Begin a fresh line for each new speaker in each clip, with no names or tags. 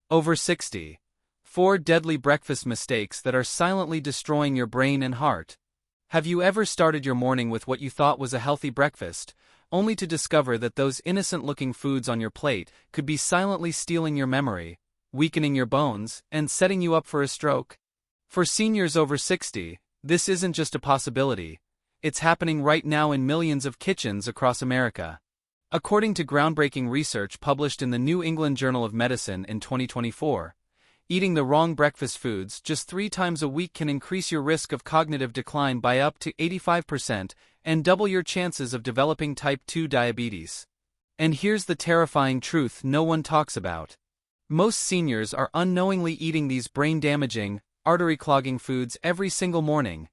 Over 60. 4 deadly breakfast mistakes that are silently destroying your brain and heart. Have you ever started your morning with what you thought was a healthy breakfast, only to discover that those innocent-looking foods on your plate could be silently stealing your memory, weakening your bones, and setting you up for a stroke? For seniors over 60, this isn't just a possibility. It's happening right now in millions of kitchens across America. According to groundbreaking research published in the New England Journal of Medicine in 2024, eating the wrong breakfast foods just 3 times a week can increase your risk of cognitive decline by up to 85% and double your chances of developing type 2 diabetes. And here's the terrifying truth no one talks about. Most seniors are unknowingly eating these brain-damaging, artery-clogging foods every single morning,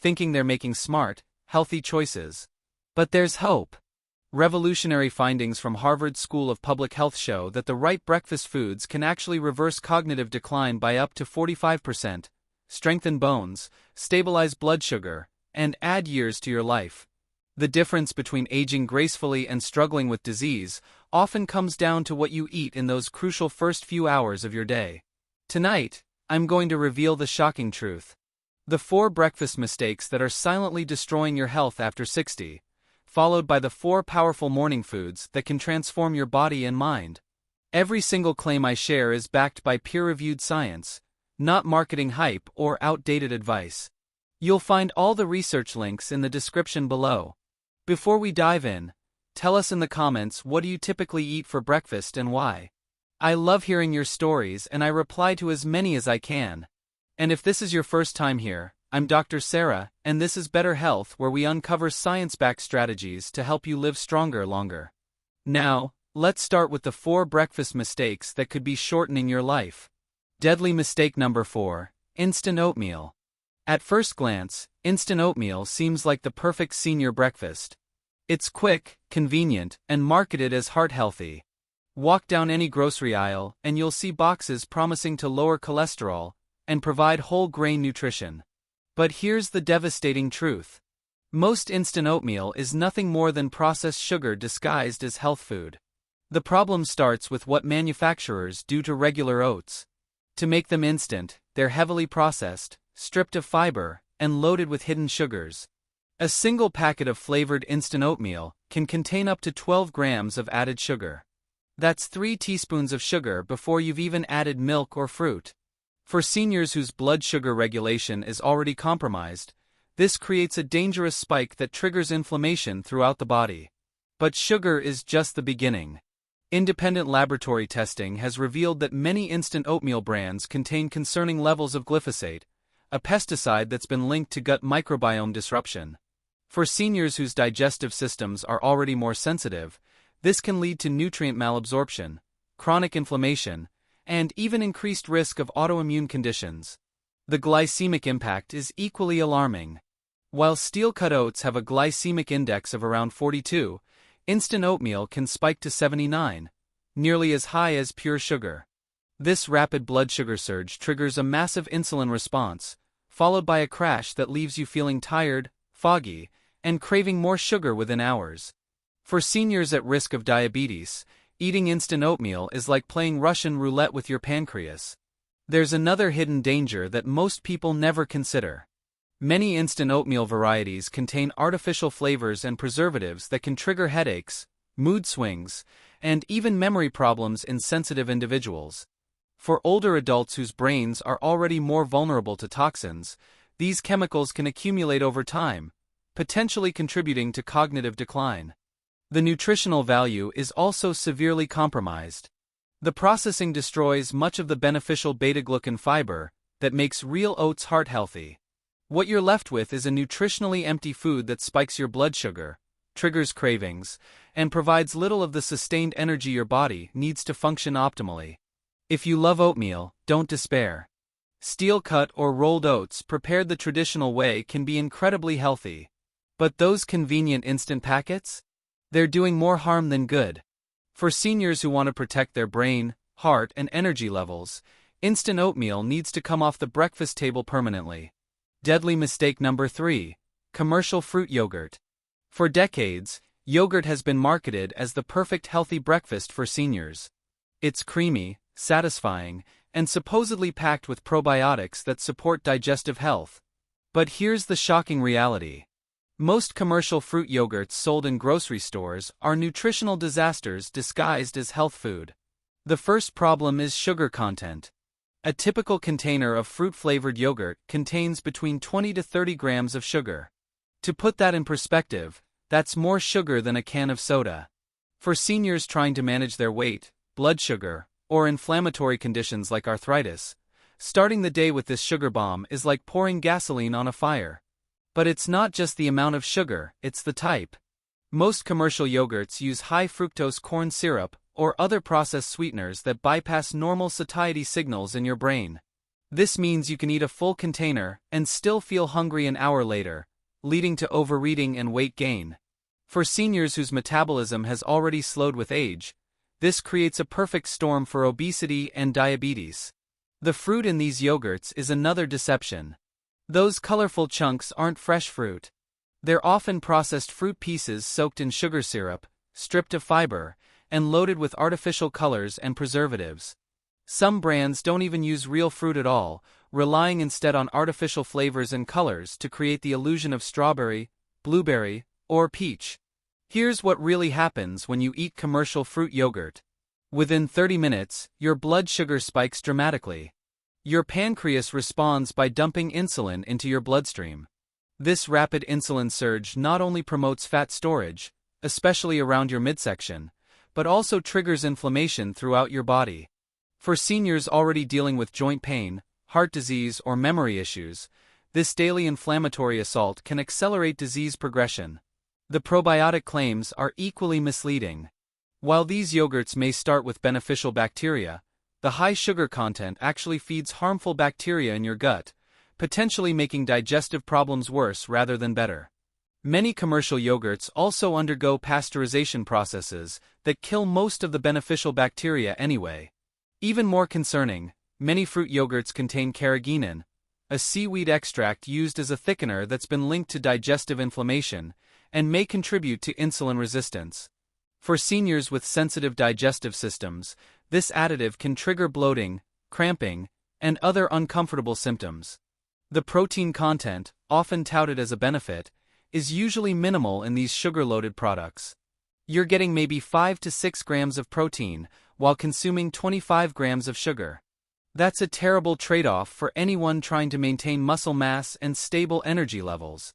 thinking they're making smart, healthy choices. But there's hope. Revolutionary findings from Harvard School of Public Health show that the right breakfast foods can actually reverse cognitive decline by up to 45%, strengthen bones, stabilize blood sugar, and add years to your life. The difference between aging gracefully and struggling with disease often comes down to what you eat in those crucial first few hours of your day. Tonight, I'm going to reveal the shocking truth. The 4 breakfast mistakes that are silently destroying your health after 60. Followed by the 4 powerful morning foods that can transform your body and mind. Every single claim I share is backed by peer-reviewed science, not marketing hype or outdated advice. You'll find all the research links in the description below. Before we dive in, tell us in the comments what do you typically eat for breakfast and why. I love hearing your stories and I reply to as many as I can. And if this is your first time here, I'm Dr. Sarah, and this is Better Health, where we uncover science-backed strategies to help you live stronger longer. Now, let's start with the 4 breakfast mistakes that could be shortening your life. Deadly mistake number 4, instant oatmeal. At first glance, instant oatmeal seems like the perfect senior breakfast. It's quick, convenient, and marketed as heart-healthy. Walk down any grocery aisle, and you'll see boxes promising to lower cholesterol and provide whole grain nutrition. But here's the devastating truth. Most instant oatmeal is nothing more than processed sugar disguised as health food. The problem starts with what manufacturers do to regular oats. To make them instant, they're heavily processed, stripped of fiber, and loaded with hidden sugars. A single packet of flavored instant oatmeal can contain up to 12 grams of added sugar. That's 3 teaspoons of sugar before you've even added milk or fruit. For seniors whose blood sugar regulation is already compromised, this creates a dangerous spike that triggers inflammation throughout the body. But sugar is just the beginning. Independent laboratory testing has revealed that many instant oatmeal brands contain concerning levels of glyphosate, a pesticide that's been linked to gut microbiome disruption. For seniors whose digestive systems are already more sensitive, this can lead to nutrient malabsorption, chronic inflammation, and even increased risk of autoimmune conditions. The glycemic impact is equally alarming. While steel-cut oats have a glycemic index of around 42, instant oatmeal can spike to 79, nearly as high as pure sugar. This rapid blood sugar surge triggers a massive insulin response, followed by a crash that leaves you feeling tired, foggy, and craving more sugar within hours. For seniors at risk of diabetes, eating instant oatmeal is like playing Russian roulette with your pancreas. There's another hidden danger that most people never consider. Many instant oatmeal varieties contain artificial flavors and preservatives that can trigger headaches, mood swings, and even memory problems in sensitive individuals. For older adults whose brains are already more vulnerable to toxins, these chemicals can accumulate over time, potentially contributing to cognitive decline. The nutritional value is also severely compromised. The processing destroys much of the beneficial beta-glucan fiber that makes real oats heart-healthy. What you're left with is a nutritionally empty food that spikes your blood sugar, triggers cravings, and provides little of the sustained energy your body needs to function optimally. If you love oatmeal, don't despair. Steel-cut or rolled oats prepared the traditional way can be incredibly healthy. But those convenient instant packets? They're doing more harm than good. For seniors who want to protect their brain, heart, and energy levels, instant oatmeal needs to come off the breakfast table permanently. Deadly mistake number 3, commercial fruit yogurt. For decades, yogurt has been marketed as the perfect healthy breakfast for seniors. It's creamy, satisfying, and supposedly packed with probiotics that support digestive health. But here's the shocking reality. Most commercial fruit yogurts sold in grocery stores are nutritional disasters disguised as health food. The first problem is sugar content. A typical container of fruit-flavored yogurt contains between 20 to 30 grams of sugar. To put that in perspective, that's more sugar than a can of soda. For seniors trying to manage their weight, blood sugar, or inflammatory conditions like arthritis, starting the day with this sugar bomb is like pouring gasoline on a fire. But it's not just the amount of sugar, it's the type. Most commercial yogurts use high fructose corn syrup or other processed sweeteners that bypass normal satiety signals in your brain. This means you can eat a full container and still feel hungry an hour later, leading to overeating and weight gain. For seniors whose metabolism has already slowed with age, this creates a perfect storm for obesity and diabetes. The fruit in these yogurts is another deception. Those colorful chunks aren't fresh fruit. They're often processed fruit pieces soaked in sugar syrup, stripped of fiber, and loaded with artificial colors and preservatives. Some brands don't even use real fruit at all, relying instead on artificial flavors and colors to create the illusion of strawberry, blueberry, or peach. Here's what really happens when you eat commercial fruit yogurt. Within 30 minutes, your blood sugar spikes dramatically. Your pancreas responds by dumping insulin into your bloodstream. This rapid insulin surge not only promotes fat storage, especially around your midsection, but also triggers inflammation throughout your body. For seniors already dealing with joint pain, heart disease, or memory issues, this daily inflammatory assault can accelerate disease progression. The probiotic claims are equally misleading. While these yogurts may start with beneficial bacteria, the high sugar content actually feeds harmful bacteria in your gut, potentially making digestive problems worse rather than better. Many commercial yogurts also undergo pasteurization processes that kill most of the beneficial bacteria anyway. Even more concerning, many fruit yogurts contain carrageenan, a seaweed extract used as a thickener that's been linked to digestive inflammation and may contribute to insulin resistance. For seniors with sensitive digestive systems, this additive can trigger bloating, cramping, and other uncomfortable symptoms. The protein content, often touted as a benefit, is usually minimal in these sugar-loaded products. You're getting maybe 5 to 6 grams of protein while consuming 25 grams of sugar. That's a terrible trade-off for anyone trying to maintain muscle mass and stable energy levels.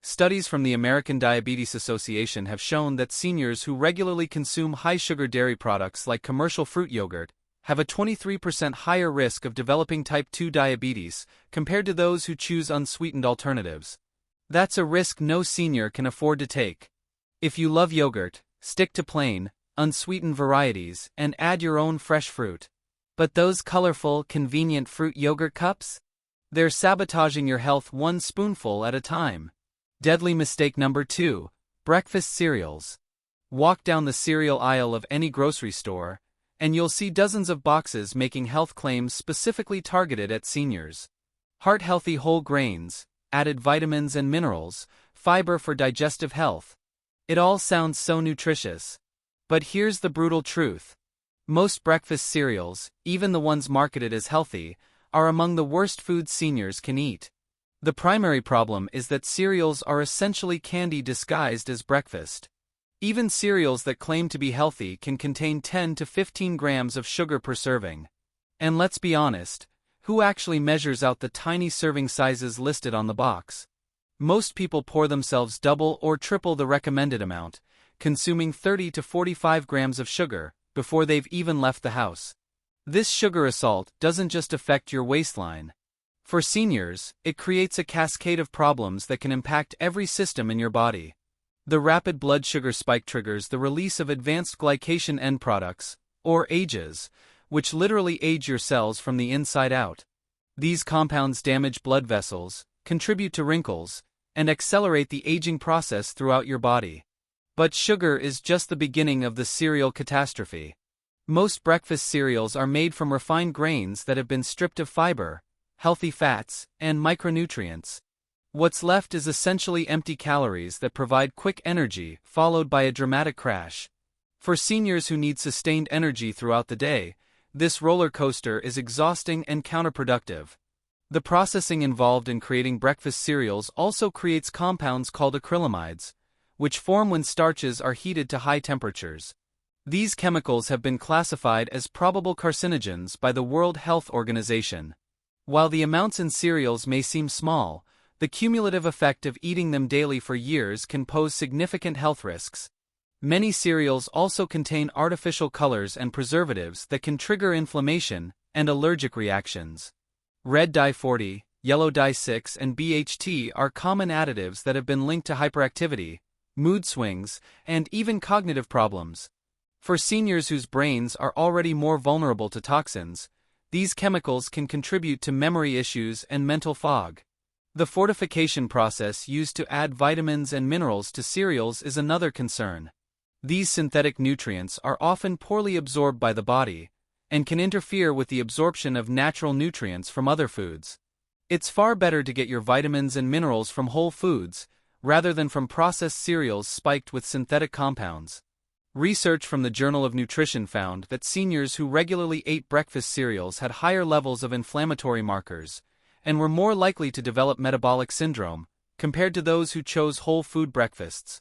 Studies from the American Diabetes Association have shown that seniors who regularly consume high-sugar dairy products like commercial fruit yogurt have a 23% higher risk of developing type 2 diabetes compared to those who choose unsweetened alternatives. That's a risk no senior can afford to take. If you love yogurt, stick to plain, unsweetened varieties and add your own fresh fruit. But those colorful, convenient fruit yogurt cups? They're sabotaging your health one spoonful at a time. Deadly mistake number 2, breakfast cereals. Walk down the cereal aisle of any grocery store, and you'll see dozens of boxes making health claims specifically targeted at seniors. Heart-healthy whole grains, added vitamins and minerals, fiber for digestive health. It all sounds so nutritious. But here's the brutal truth. Most breakfast cereals, even the ones marketed as healthy, are among the worst foods seniors can eat. The primary problem is that cereals are essentially candy disguised as breakfast. Even cereals that claim to be healthy can contain 10 to 15 grams of sugar per serving. And let's be honest, who actually measures out the tiny serving sizes listed on the box? Most people pour themselves double or triple the recommended amount, consuming 30 to 45 grams of sugar before they've even left the house. This sugar assault doesn't just affect your waistline. For seniors, it creates a cascade of problems that can impact every system in your body. The rapid blood sugar spike triggers the release of advanced glycation end products, or AGEs, which literally age your cells from the inside out. These compounds damage blood vessels, contribute to wrinkles, and accelerate the aging process throughout your body. But sugar is just the beginning of the cereal catastrophe. Most breakfast cereals are made from refined grains that have been stripped of fiber, healthy fats, and micronutrients. What's left is essentially empty calories that provide quick energy, followed by a dramatic crash. For seniors who need sustained energy throughout the day, This roller coaster is exhausting and counterproductive. The processing involved in creating breakfast cereals also creates compounds called acrylamides, which form when starches are heated to high temperatures. These chemicals have been classified as probable carcinogens by the World Health Organization. While the amounts in cereals may seem small, the cumulative effect of eating them daily for years can pose significant health risks. Many cereals also contain artificial colors and preservatives that can trigger inflammation and allergic reactions. Red dye 40, yellow dye 6, and BHT are common additives that have been linked to hyperactivity, mood swings, and even cognitive problems. For seniors whose brains are already more vulnerable to toxins, these chemicals can contribute to memory issues and mental fog. The fortification process used to add vitamins and minerals to cereals is another concern. These synthetic nutrients are often poorly absorbed by the body and can interfere with the absorption of natural nutrients from other foods. It's far better to get your vitamins and minerals from whole foods rather than from processed cereals spiked with synthetic compounds. Research from the Journal of Nutrition found that seniors who regularly ate breakfast cereals had higher levels of inflammatory markers and were more likely to develop metabolic syndrome compared to those who chose whole food breakfasts.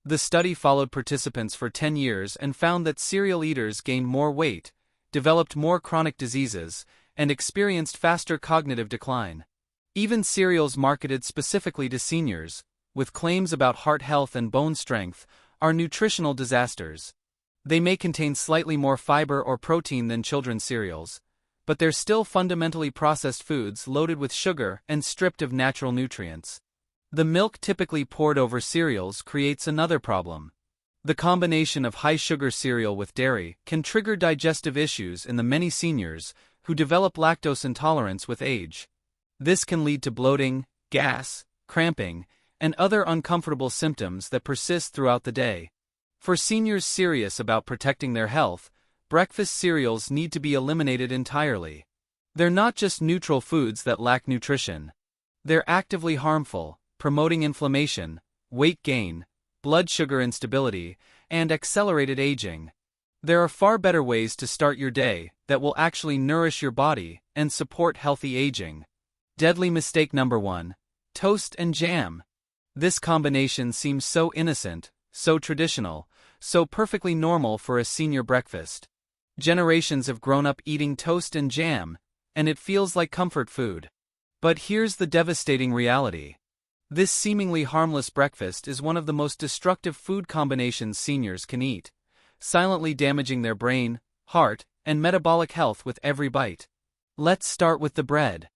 The study followed participants for 10 years and found that cereal eaters gained more weight, developed more chronic diseases, and experienced faster cognitive decline. Even cereals marketed specifically to seniors, with claims about heart health and bone strength, are nutritional disasters. They may contain slightly more fiber or protein than children's cereals, but they're still fundamentally processed foods loaded with sugar and stripped of natural nutrients. The milk typically poured over cereals creates another problem. The combination of high-sugar cereal with dairy can trigger digestive issues in the many seniors who develop lactose intolerance with age. This can lead to bloating, gas, cramping, and other uncomfortable symptoms that persist throughout the day. For seniors serious about protecting their health, breakfast cereals need to be eliminated entirely. They're not just neutral foods that lack nutrition. They're actively harmful, promoting inflammation, weight gain, blood sugar instability, and accelerated aging. There are far better ways to start your day that will actually nourish your body and support healthy aging. Deadly mistake number 1: toast and jam. This combination seems so innocent, so traditional, so perfectly normal for a senior breakfast. Generations have grown up eating toast and jam, and it feels like comfort food. But here's the devastating reality. This seemingly harmless breakfast is one of the most destructive food combinations seniors can eat, silently damaging their brain, heart, and metabolic health with every bite. Let's start with the bread.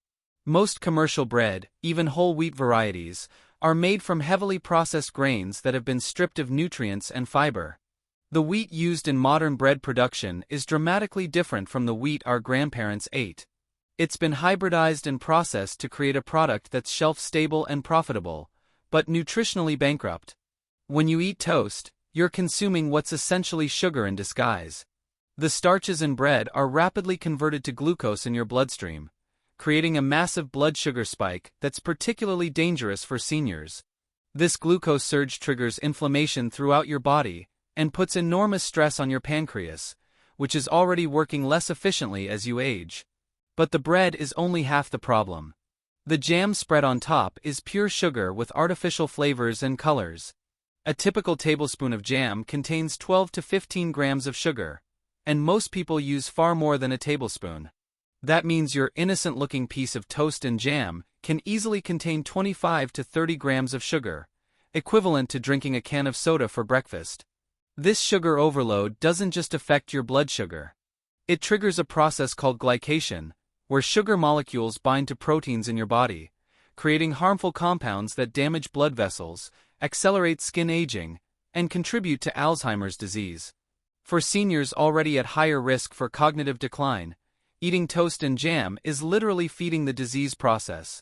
Most commercial bread, even whole wheat varieties, are made from heavily processed grains that have been stripped of nutrients and fiber. The wheat used in modern bread production is dramatically different from the wheat our grandparents ate. It's been hybridized and processed to create a product that's shelf-stable and profitable, but nutritionally bankrupt. When you eat toast, you're consuming what's essentially sugar in disguise. The starches in bread are rapidly converted to glucose in your bloodstream, creating a massive blood sugar spike that's particularly dangerous for seniors. This glucose surge triggers inflammation throughout your body and puts enormous stress on your pancreas, which is already working less efficiently as you age. But the bread is only half the problem. The jam spread on top is pure sugar with artificial flavors and colors. A typical tablespoon of jam contains 12 to 15 grams of sugar, and most people use far more than a tablespoon. That means your innocent-looking piece of toast and jam can easily contain 25 to 30 grams of sugar, equivalent to drinking a can of soda for breakfast. This sugar overload doesn't just affect your blood sugar. It triggers a process called glycation, where sugar molecules bind to proteins in your body, creating harmful compounds that damage blood vessels, accelerate skin aging, and contribute to Alzheimer's disease. For seniors already at higher risk for cognitive decline, eating toast and jam is literally feeding the disease process.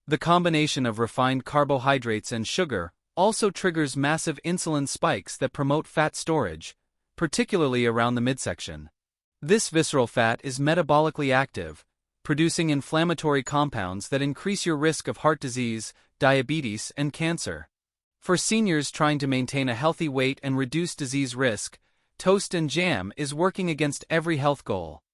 The combination of refined carbohydrates and sugar also triggers massive insulin spikes that promote fat storage, particularly around the midsection. This visceral fat is metabolically active, producing inflammatory compounds that increase your risk of heart disease, diabetes, and cancer. For seniors trying to maintain a healthy weight and reduce disease risk, toast and jam is working against every health goal.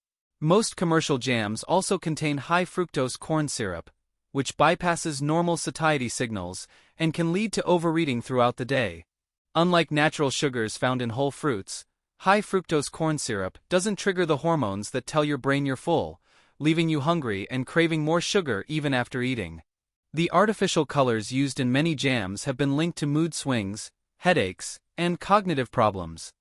Most commercial jams also contain high fructose corn syrup, which bypasses normal satiety signals and can lead to overeating throughout the day. Unlike natural sugars found in whole fruits, high fructose corn syrup doesn't trigger the hormones that tell your brain you're full, leaving you hungry and craving more sugar even after eating. The artificial colors used in many jams have been linked to mood swings, headaches, and cognitive problems.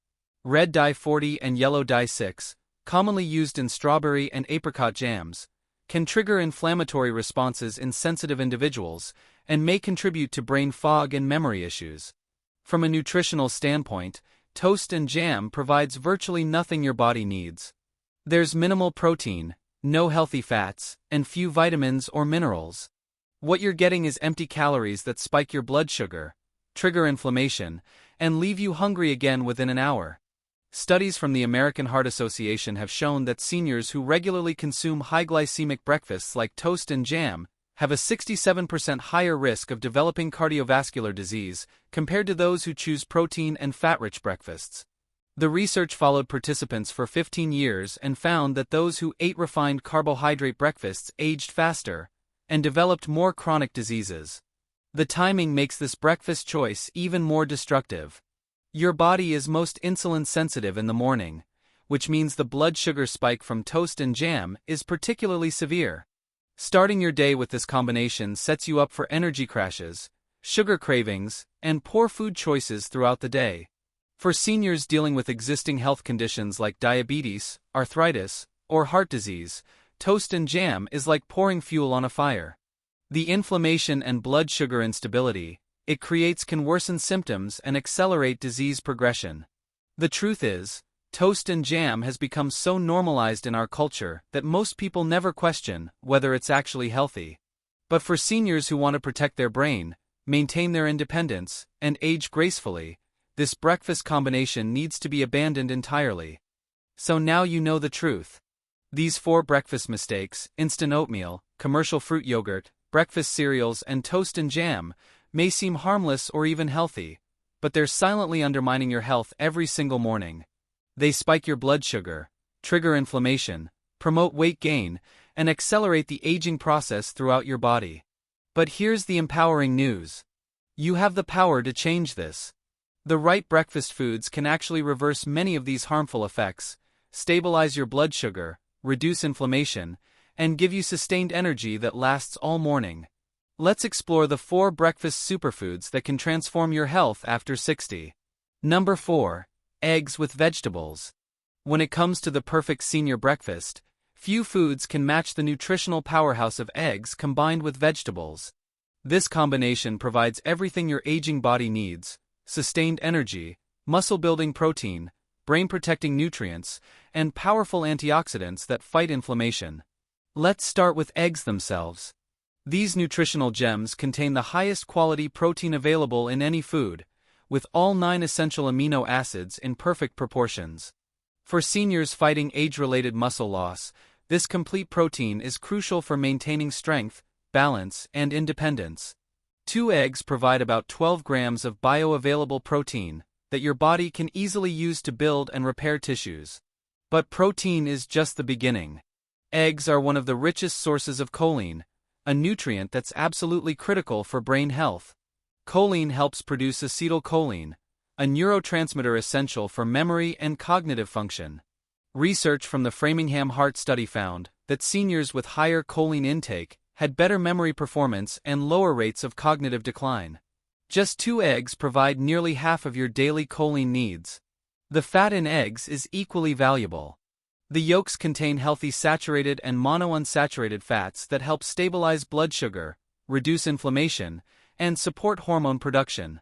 Red dye 40 and yellow dye 6, commonly used in strawberry and apricot jams, can trigger inflammatory responses in sensitive individuals and may contribute to brain fog and memory issues. From a nutritional standpoint, toast and jam provides virtually nothing your body needs. There's minimal protein, no healthy fats, and few vitamins or minerals. What you're getting is empty calories that spike your blood sugar, trigger inflammation, and leave you hungry again within an hour. Studies from the American Heart Association have shown that seniors who regularly consume high glycemic breakfasts like toast and jam have a 67% higher risk of developing cardiovascular disease compared to those who choose protein and fat-rich breakfasts. The research followed participants for 15 years and found that those who ate refined carbohydrate breakfasts aged faster and developed more chronic diseases. The timing makes this breakfast choice even more destructive. Your body is most insulin sensitive in the morning, which means the blood sugar spike from toast and jam is particularly severe. Starting your day with this combination sets you up for energy crashes, sugar cravings, and poor food choices throughout the day. For seniors dealing with existing health conditions like diabetes, arthritis, or heart disease, toast and jam is like pouring fuel on a fire. The inflammation and blood sugar instability it creates can worsen symptoms and accelerate disease progression. The truth is, toast and jam has become so normalized in our culture that most people never question whether it's actually healthy. But for seniors who want to protect their brain, maintain their independence, and age gracefully, this breakfast combination needs to be abandoned entirely. So now you know the truth. These 4 breakfast mistakes, instant oatmeal, commercial fruit yogurt, breakfast cereals, and toast and jam, may seem harmless or even healthy, but they're silently undermining your health every single morning. They spike your blood sugar, trigger inflammation, promote weight gain, and accelerate the aging process throughout your body. But here's the empowering news. You have the power to change this. The right breakfast foods can actually reverse many of these harmful effects, stabilize your blood sugar, reduce inflammation, and give you sustained energy that lasts all morning. Let's explore the 4 breakfast superfoods that can transform your health after 60. Number 4. Eggs with vegetables. When it comes to the perfect senior breakfast, few foods can match the nutritional powerhouse of eggs combined with vegetables. This combination provides everything your aging body needs: sustained energy, muscle-building protein, brain-protecting nutrients, and powerful antioxidants that fight inflammation. Let's start with eggs themselves. These nutritional gems contain the highest quality protein available in any food, with all 9 essential amino acids in perfect proportions. For seniors fighting age-related muscle loss, this complete protein is crucial for maintaining strength, balance, and independence. 2 eggs provide about 12 grams of bioavailable protein that your body can easily use to build and repair tissues. But protein is just the beginning. Eggs are one of the richest sources of choline, a nutrient that's absolutely critical for brain health. Choline helps produce acetylcholine, a neurotransmitter essential for memory and cognitive function. Research from the Framingham Heart Study found that seniors with higher choline intake had better memory performance and lower rates of cognitive decline. Just 2 eggs provide nearly half of your daily choline needs. The fat in eggs is equally valuable. The yolks contain healthy saturated and monounsaturated fats that help stabilize blood sugar, reduce inflammation, and support hormone production.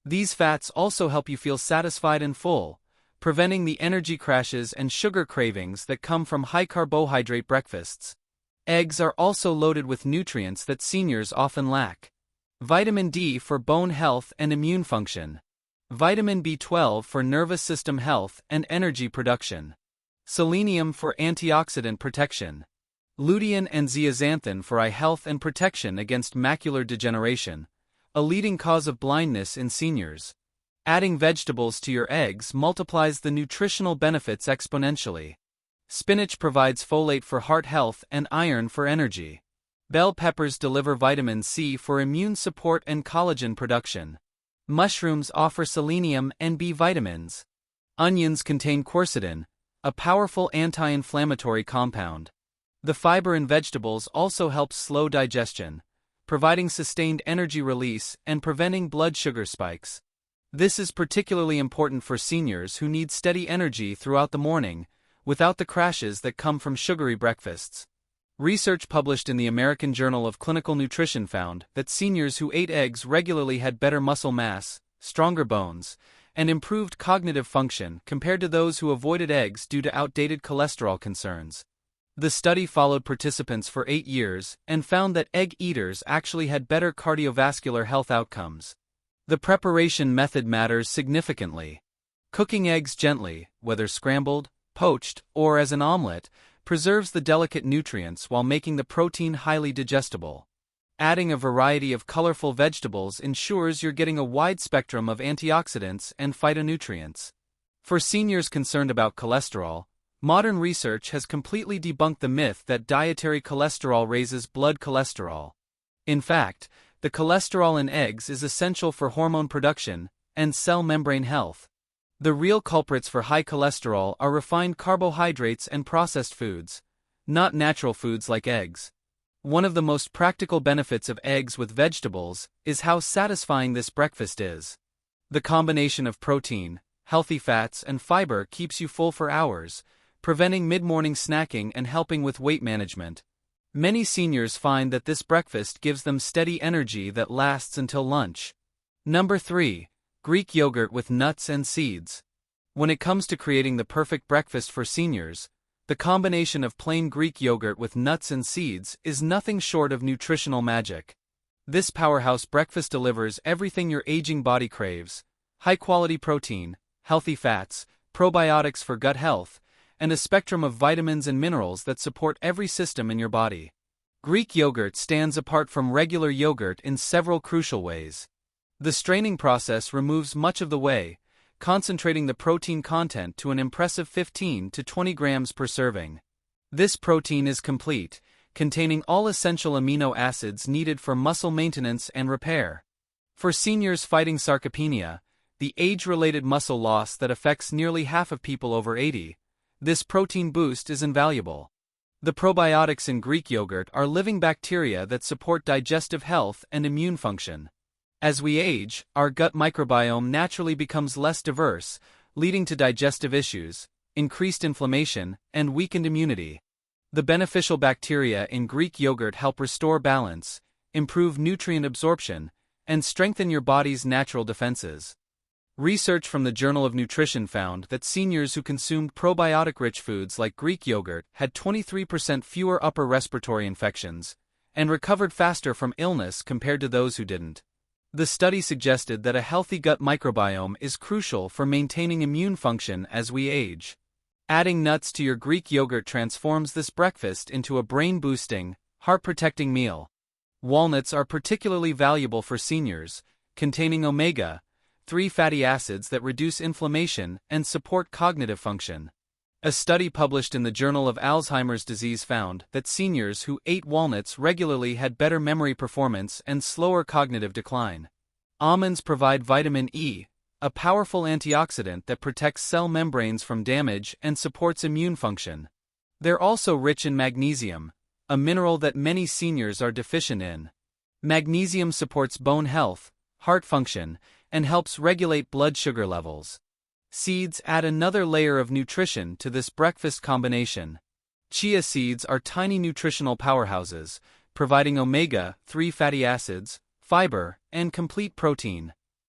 These fats also help you feel satisfied and full, preventing the energy crashes and sugar cravings that come from high carbohydrate breakfasts. Eggs are also loaded with nutrients that seniors often lack. Vitamin D for bone health and immune function. Vitamin B12 for nervous system health and energy production. Selenium for antioxidant protection. Lutein and zeaxanthin for eye health and protection against macular degeneration, a leading cause of blindness in seniors. Adding vegetables to your eggs multiplies the nutritional benefits exponentially. Spinach provides folate for heart health and iron for energy. Bell peppers deliver vitamin C for immune support and collagen production. Mushrooms offer selenium and B vitamins. Onions contain quercetin, a powerful anti-inflammatory compound. The fiber in vegetables also helps slow digestion, providing sustained energy release and preventing blood sugar spikes. This is particularly important for seniors who need steady energy throughout the morning, without the crashes that come from sugary breakfasts. Research published in the American Journal of Clinical Nutrition found that seniors who ate eggs regularly had better muscle mass, stronger bones, and improved cognitive function compared to those who avoided eggs due to outdated cholesterol concerns. The study followed participants for 8 years and found that egg eaters actually had better cardiovascular health outcomes. The preparation method matters significantly. Cooking eggs gently, whether scrambled, poached, or as an omelet, preserves the delicate nutrients while making the protein highly digestible. Adding a variety of colorful vegetables ensures you're getting a wide spectrum of antioxidants and phytonutrients. For seniors concerned about cholesterol, modern research has completely debunked the myth that dietary cholesterol raises blood cholesterol. In fact, the cholesterol in eggs is essential for hormone production and cell membrane health. The real culprits for high cholesterol are refined carbohydrates and processed foods, not natural foods like eggs. One of the most practical benefits of eggs with vegetables is how satisfying this breakfast is. The combination of protein, healthy fats, and fiber keeps you full for hours, preventing mid-morning snacking and helping with weight management. Many seniors find that this breakfast gives them steady energy that lasts until lunch. Number 3. Greek yogurt with nuts and seeds. When it comes to creating the perfect breakfast for seniors, the combination of plain Greek yogurt with nuts and seeds is nothing short of nutritional magic. This powerhouse breakfast delivers everything your aging body craves: high-quality protein, healthy fats, probiotics for gut health, and a spectrum of vitamins and minerals that support every system in your body. Greek yogurt stands apart from regular yogurt in several crucial ways. The straining process removes much of the whey, concentrating the protein content to an impressive 15 to 20 grams per serving. This protein is complete, containing all essential amino acids needed for muscle maintenance and repair. For seniors fighting sarcopenia, the age-related muscle loss that affects nearly half of people over 80, this protein boost is invaluable. The probiotics in Greek yogurt are living bacteria that support digestive health and immune function. As we age, our gut microbiome naturally becomes less diverse, leading to digestive issues, increased inflammation, and weakened immunity. The beneficial bacteria in Greek yogurt help restore balance, improve nutrient absorption, and strengthen your body's natural defenses. Research from the Journal of Nutrition found that seniors who consumed probiotic-rich foods like Greek yogurt had 23% fewer upper respiratory infections and recovered faster from illness compared to those who didn't. The study suggested that a healthy gut microbiome is crucial for maintaining immune function as we age. Adding nuts to your Greek yogurt transforms this breakfast into a brain-boosting, heart-protecting meal. Walnuts are particularly valuable for seniors, containing omega-3 fatty acids that reduce inflammation and support cognitive function. A study published in the Journal of Alzheimer's Disease found that seniors who ate walnuts regularly had better memory performance and slower cognitive decline. Almonds provide vitamin E, a powerful antioxidant that protects cell membranes from damage and supports immune function. They're also rich in magnesium, a mineral that many seniors are deficient in. Magnesium supports bone health, heart function, and helps regulate blood sugar levels. Seeds add another layer of nutrition to this breakfast combination. Chia seeds are tiny nutritional powerhouses, providing omega-3 fatty acids, fiber, and complete protein.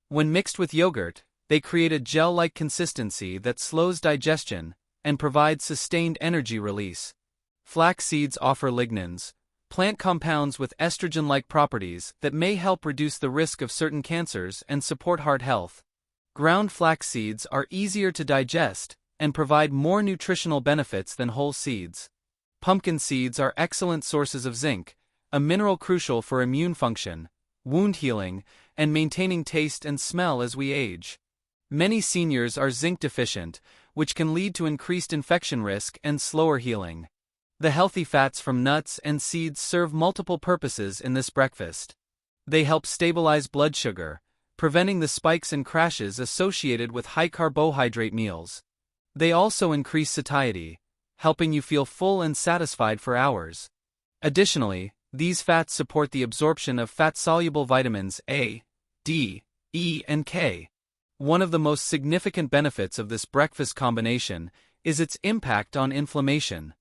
When mixed with yogurt, they create a gel-like consistency that slows digestion and provides sustained energy release. Flax seeds offer lignans, plant compounds with estrogen-like properties that may help reduce the risk of certain cancers and support heart health. Ground flax seeds are easier to digest and provide more nutritional benefits than whole seeds. Pumpkin seeds are excellent sources of zinc, a mineral crucial for immune function, wound healing, and maintaining taste and smell as we age. Many seniors are zinc deficient, which can lead to increased infection risk and slower healing. The healthy fats from nuts and seeds serve multiple purposes in this breakfast. They help stabilize blood sugar, preventing the spikes and crashes associated with high carbohydrate meals. They also increase satiety, helping you feel full and satisfied for hours. Additionally, these fats support the absorption of fat-soluble vitamins A, D, E, and K. One of the most significant benefits of this breakfast combination is its impact on inflammation.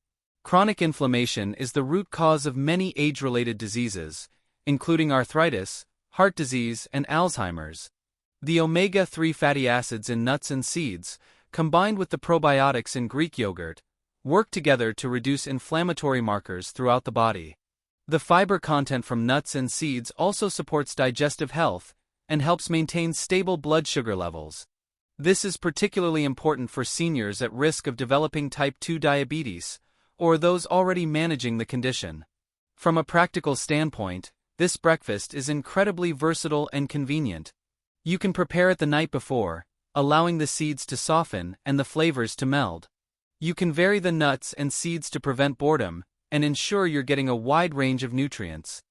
Chronic inflammation is the root cause of many age-related diseases, including arthritis, heart disease, and Alzheimer's. The omega-3 fatty acids in nuts and seeds, combined with the probiotics in Greek yogurt, work together to reduce inflammatory markers throughout the body. The fiber content from nuts and seeds also supports digestive health and helps maintain stable blood sugar levels. This is particularly important for seniors at risk of developing type 2 diabetes, or those already managing the condition. From a practical standpoint, this breakfast is incredibly versatile and convenient. You can prepare it the night before, allowing the seeds to soften and the flavors to meld. You can vary the nuts and seeds to prevent boredom and ensure you're getting a wide range of nutrients.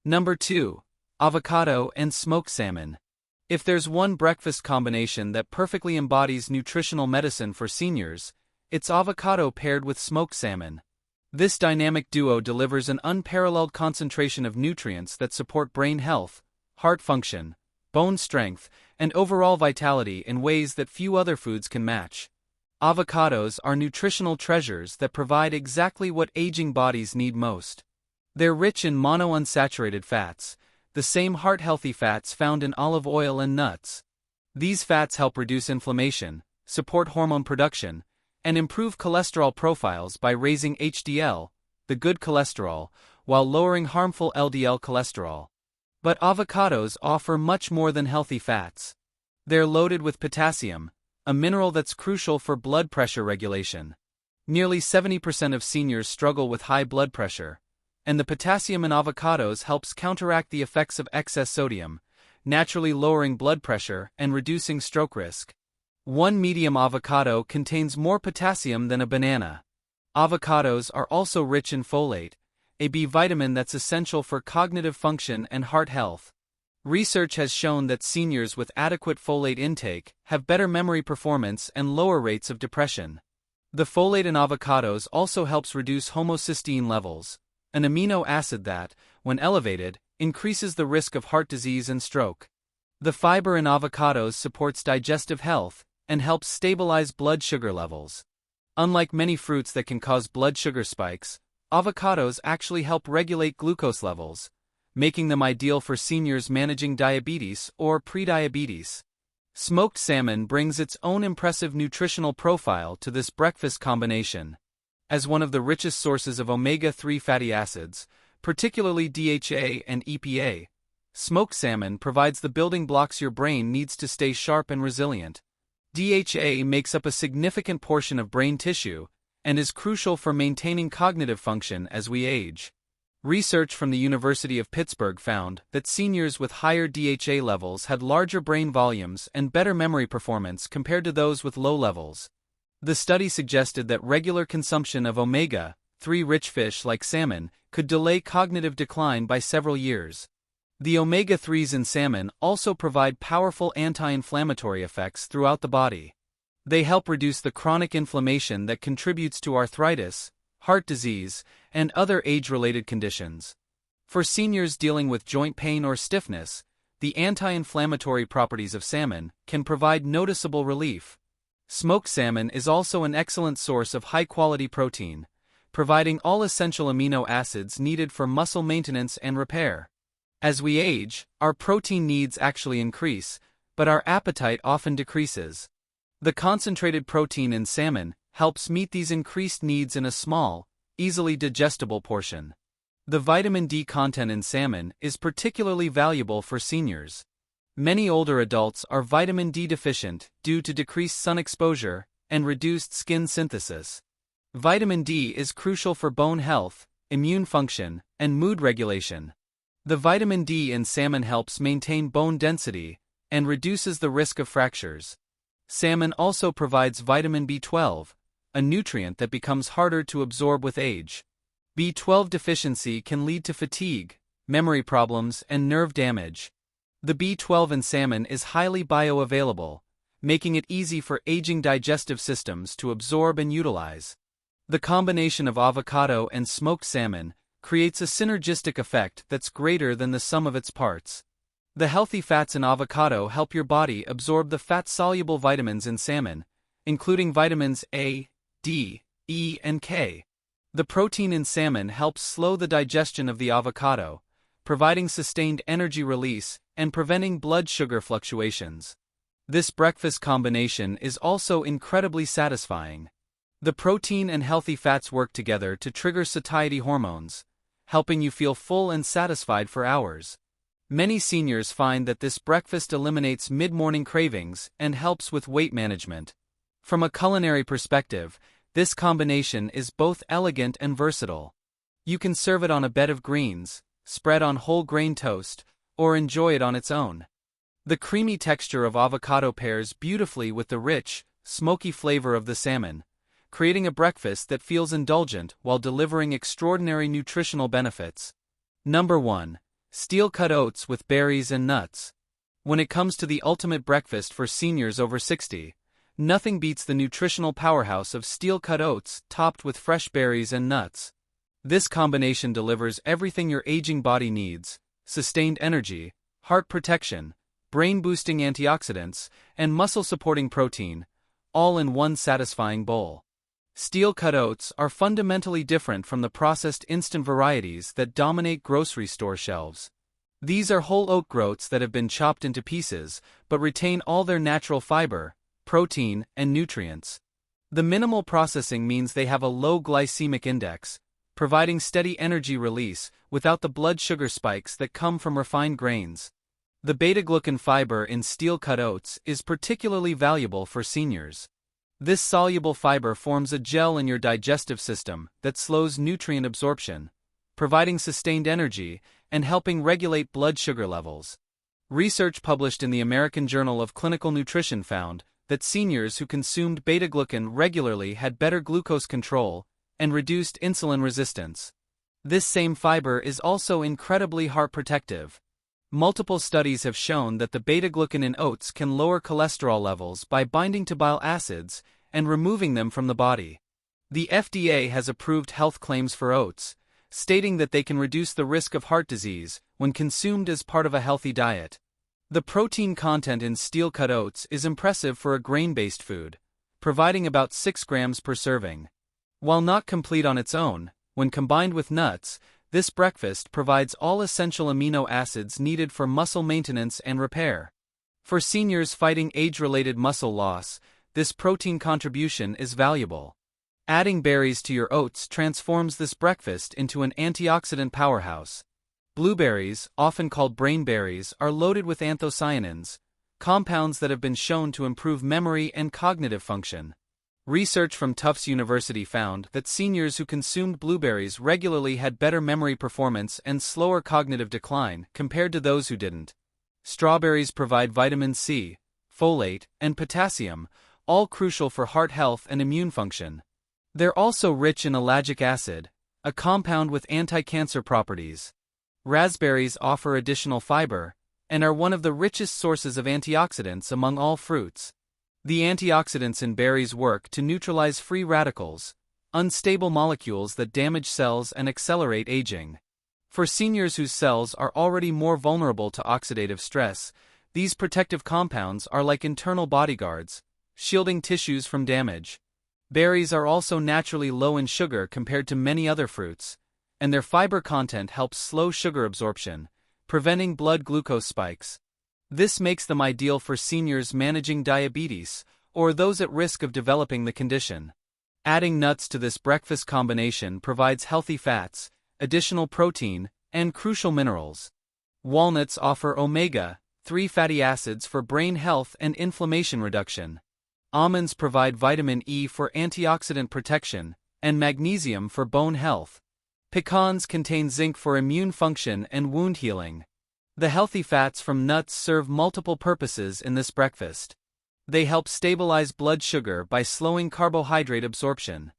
Number 2. Avocado and smoked salmon. If there's one breakfast combination that perfectly embodies nutritional medicine for seniors, it's avocado paired with smoked salmon. This dynamic duo delivers an unparalleled concentration of nutrients that support brain health, heart function, bone strength, and overall vitality in ways that few other foods can match. Avocados are nutritional treasures that provide exactly what aging bodies need most. They're rich in monounsaturated fats, the same heart-healthy fats found in olive oil and nuts. These fats help reduce inflammation, support hormone production, and improve cholesterol profiles by raising HDL, the good cholesterol, while lowering harmful LDL cholesterol. But avocados offer much more than healthy fats. They're loaded with potassium, a mineral that's crucial for blood pressure regulation. Nearly 70% of seniors struggle with high blood pressure, and the potassium in avocados helps counteract the effects of excess sodium, naturally lowering blood pressure and reducing stroke risk. One medium avocado contains more potassium than a banana. Avocados are also rich in folate, a B vitamin that's essential for cognitive function and heart health. Research has shown that seniors with adequate folate intake have better memory performance and lower rates of depression. The folate in avocados also helps reduce homocysteine levels, an amino acid that, when elevated, increases the risk of heart disease and stroke. The fiber in avocados supports digestive health and helps stabilize blood sugar levels. Unlike many fruits that can cause blood sugar spikes, avocados actually help regulate glucose levels, making them ideal for seniors managing diabetes or prediabetes. Smoked salmon brings its own impressive nutritional profile to this breakfast combination. As one of the richest sources of omega-3 fatty acids, particularly DHA and EPA, smoked salmon provides the building blocks your brain needs to stay sharp and resilient. DHA makes up a significant portion of brain tissue and is crucial for maintaining cognitive function as we age. Research from the University of Pittsburgh found that seniors with higher DHA levels had larger brain volumes and better memory performance compared to those with low levels. The study suggested that regular consumption of omega-3 rich fish like salmon could delay cognitive decline by several years. The omega-3s in salmon also provide powerful anti-inflammatory effects throughout the body. They help reduce the chronic inflammation that contributes to arthritis, heart disease, and other age-related conditions. For seniors dealing with joint pain or stiffness, the anti-inflammatory properties of salmon can provide noticeable relief. Smoked salmon is also an excellent source of high-quality protein, providing all essential amino acids needed for muscle maintenance and repair. As we age, our protein needs actually increase, but our appetite often decreases. The concentrated protein in salmon helps meet these increased needs in a small, easily digestible portion. The vitamin D content in salmon is particularly valuable for seniors. Many older adults are vitamin D deficient due to decreased sun exposure and reduced skin synthesis. Vitamin D is crucial for bone health, immune function, and mood regulation. The vitamin D in salmon helps maintain bone density and reduces the risk of fractures. Salmon also provides vitamin B12, a nutrient that becomes harder to absorb with age. B12 deficiency can lead to fatigue, memory problems, and nerve damage. The B12 in salmon is highly bioavailable, making it easy for aging digestive systems to absorb and utilize. The combination of avocado and smoked salmon creates a synergistic effect that's greater than the sum of its parts. The healthy fats in avocado help your body absorb the fat-soluble vitamins in salmon, including vitamins A, D, E, and K. The protein in salmon helps slow the digestion of the avocado, providing sustained energy release and preventing blood sugar fluctuations. This breakfast combination is also incredibly satisfying. The protein and healthy fats work together to trigger satiety hormones, helping you feel full and satisfied for hours. Many seniors find that this breakfast eliminates mid-morning cravings and helps with weight management. From a culinary perspective, this combination is both elegant and versatile. You can serve it on a bed of greens, spread on whole grain toast, or enjoy it on its own. The creamy texture of avocado pairs beautifully with the rich, smoky flavor of the salmon, creating a breakfast that feels indulgent while delivering extraordinary nutritional benefits. Number 1. Steel-cut oats with berries and nuts. When it comes to the ultimate breakfast for seniors over 60, nothing beats the nutritional powerhouse of steel-cut oats topped with fresh berries and nuts. This combination delivers everything your aging body needs: sustained energy, heart protection, brain-boosting antioxidants, and muscle-supporting protein, all in one satisfying bowl. Steel-cut oats are fundamentally different from the processed instant varieties that dominate grocery store shelves. These are whole oat groats that have been chopped into pieces, but retain all their natural fiber, protein, and nutrients. The minimal processing means they have a low glycemic index, providing steady energy release without the blood sugar spikes that come from refined grains. The beta-glucan fiber in steel-cut oats is particularly valuable for seniors. This soluble fiber forms a gel in your digestive system that slows nutrient absorption, providing sustained energy and helping regulate blood sugar levels. Research published in the American Journal of Clinical Nutrition found that seniors who consumed beta-glucan regularly had better glucose control and reduced insulin resistance. This same fiber is also incredibly heart protective. Multiple studies have shown that the beta-glucan in oats can lower cholesterol levels by binding to bile acids and removing them from the body. The FDA has approved health claims for oats, stating that they can reduce the risk of heart disease when consumed as part of a healthy diet. The protein content in steel-cut oats is impressive for a grain-based food, providing about 6 grams per serving. While not complete on its own, when combined with nuts, this breakfast provides all essential amino acids needed for muscle maintenance and repair. For seniors fighting age-related muscle loss, this protein contribution is valuable. Adding berries to your oats transforms this breakfast into an antioxidant powerhouse. Blueberries, often called brain berries, are loaded with anthocyanins, compounds that have been shown to improve memory and cognitive function. Research from Tufts University found that seniors who consumed blueberries regularly had better memory performance and slower cognitive decline compared to those who didn't. Strawberries provide vitamin C, folate, and potassium, all crucial for heart health and immune function. They're also rich in ellagic acid, a compound with anti-cancer properties. Raspberries offer additional fiber and are one of the richest sources of antioxidants among all fruits. The antioxidants in berries work to neutralize free radicals, unstable molecules that damage cells and accelerate aging. For seniors whose cells are already more vulnerable to oxidative stress, these protective compounds are like internal bodyguards, shielding tissues from damage. Berries are also naturally low in sugar compared to many other fruits, and their fiber content helps slow sugar absorption, preventing blood glucose spikes. This makes them ideal for seniors managing diabetes or those at risk of developing the condition. Adding nuts to this breakfast combination provides healthy fats, additional protein, and crucial minerals. Walnuts offer omega-3 fatty acids for brain health and inflammation reduction. Almonds provide vitamin E for antioxidant protection and magnesium for bone health. Pecans contain zinc for immune function and wound healing. The healthy fats from nuts serve multiple purposes in this breakfast. They help stabilize blood sugar by slowing carbohydrate absorption.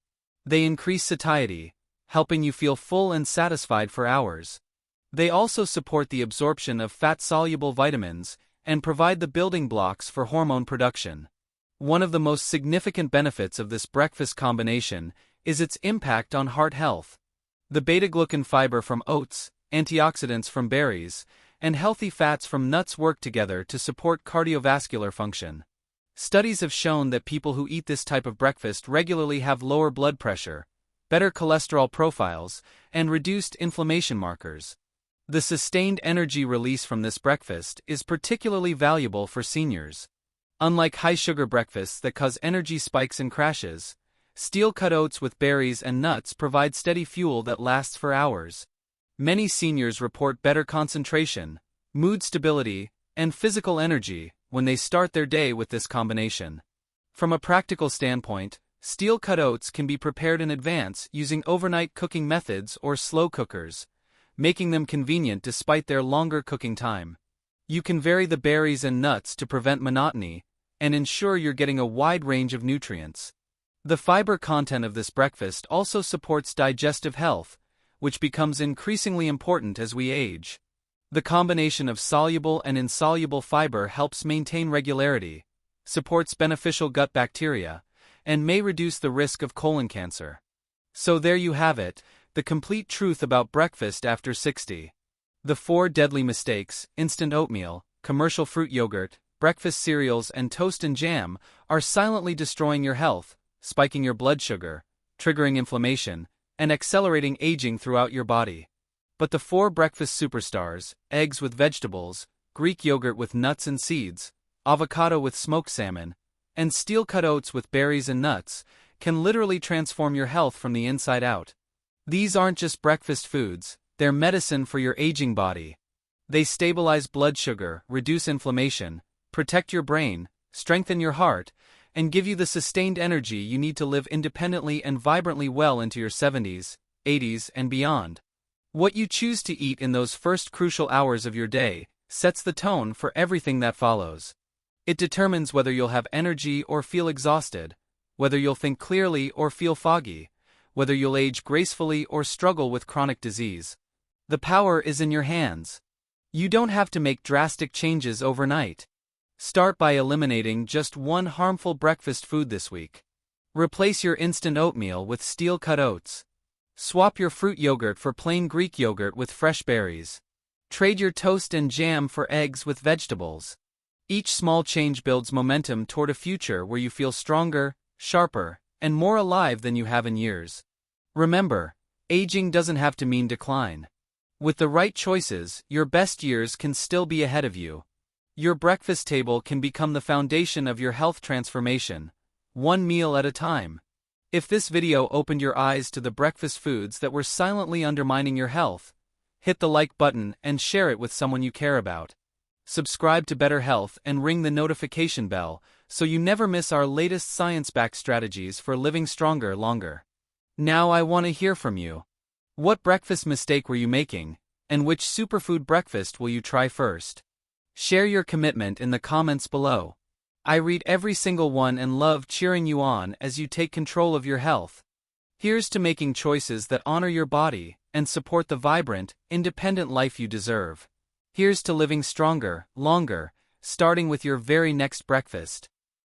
They increase satiety, helping you feel full and satisfied for hours. They also support the absorption of fat-soluble vitamins and provide the building blocks for hormone production. One of the most significant benefits of this breakfast combination is its impact on heart health. The beta-glucan fiber from oats, antioxidants from berries, and healthy fats from nuts work together to support cardiovascular function. Studies have shown that people who eat this type of breakfast regularly have lower blood pressure, better cholesterol profiles, and reduced inflammation markers. The sustained energy release from this breakfast is particularly valuable for seniors. Unlike high-sugar breakfasts that cause energy spikes and crashes, steel-cut oats with berries and nuts provide steady fuel that lasts for hours. Many seniors report better concentration, mood stability, and physical energy when they start their day with this combination. From a practical standpoint, steel-cut oats can be prepared in advance using overnight cooking methods or slow cookers, making them convenient despite their longer cooking time. You can vary the berries and nuts to prevent monotony and ensure you're getting a wide range of nutrients. The fiber content of this breakfast also supports digestive health, which becomes increasingly important as we age. The combination of soluble and insoluble fiber helps maintain regularity, supports beneficial gut bacteria, and may reduce the risk of colon cancer. So there you have it, the complete truth about breakfast after 60. The 4 deadly mistakes: instant oatmeal, commercial fruit yogurt, breakfast cereals, and toast and jam are silently destroying your health, spiking your blood sugar, triggering inflammation, and accelerating aging throughout your body. But the 4 breakfast superstars, eggs with vegetables, Greek yogurt with nuts and seeds, avocado with smoked salmon, and steel-cut oats with berries and nuts, can literally transform your health from the inside out. These aren't just breakfast foods, they're medicine for your aging body. They stabilize blood sugar, reduce inflammation, protect your brain, strengthen your heart, and give you the sustained energy you need to live independently and vibrantly well into your 70s, 80s, and beyond. What you choose to eat in those first crucial hours of your day sets the tone for everything that follows. It determines whether you'll have energy or feel exhausted, whether you'll think clearly or feel foggy, whether you'll age gracefully or struggle with chronic disease. The power is in your hands. You don't have to make drastic changes overnight. Start by eliminating just one harmful breakfast food this week. Replace your instant oatmeal with steel-cut oats. Swap your fruit yogurt for plain Greek yogurt with fresh berries. Trade your toast and jam for eggs with vegetables. Each small change builds momentum toward a future where you feel stronger, sharper, and more alive than you have in years. Remember, aging doesn't have to mean decline. With the right choices, your best years can still be ahead of you. Your breakfast table can become the foundation of your health transformation, one meal at a time. If this video opened your eyes to the breakfast foods that were silently undermining your health, hit the like button and share it with someone you care about. Subscribe to Better Health and ring the notification bell so you never miss our latest science-backed strategies for living stronger longer. Now I want to hear from you. What breakfast mistake were you making, and which superfood breakfast will you try first? Share your commitment in the comments below. I read every single one and love cheering you on as you take control of your health. Here's to making choices that honor your body and support the vibrant, independent life you deserve. Here's to living stronger, longer, starting with your very next breakfast.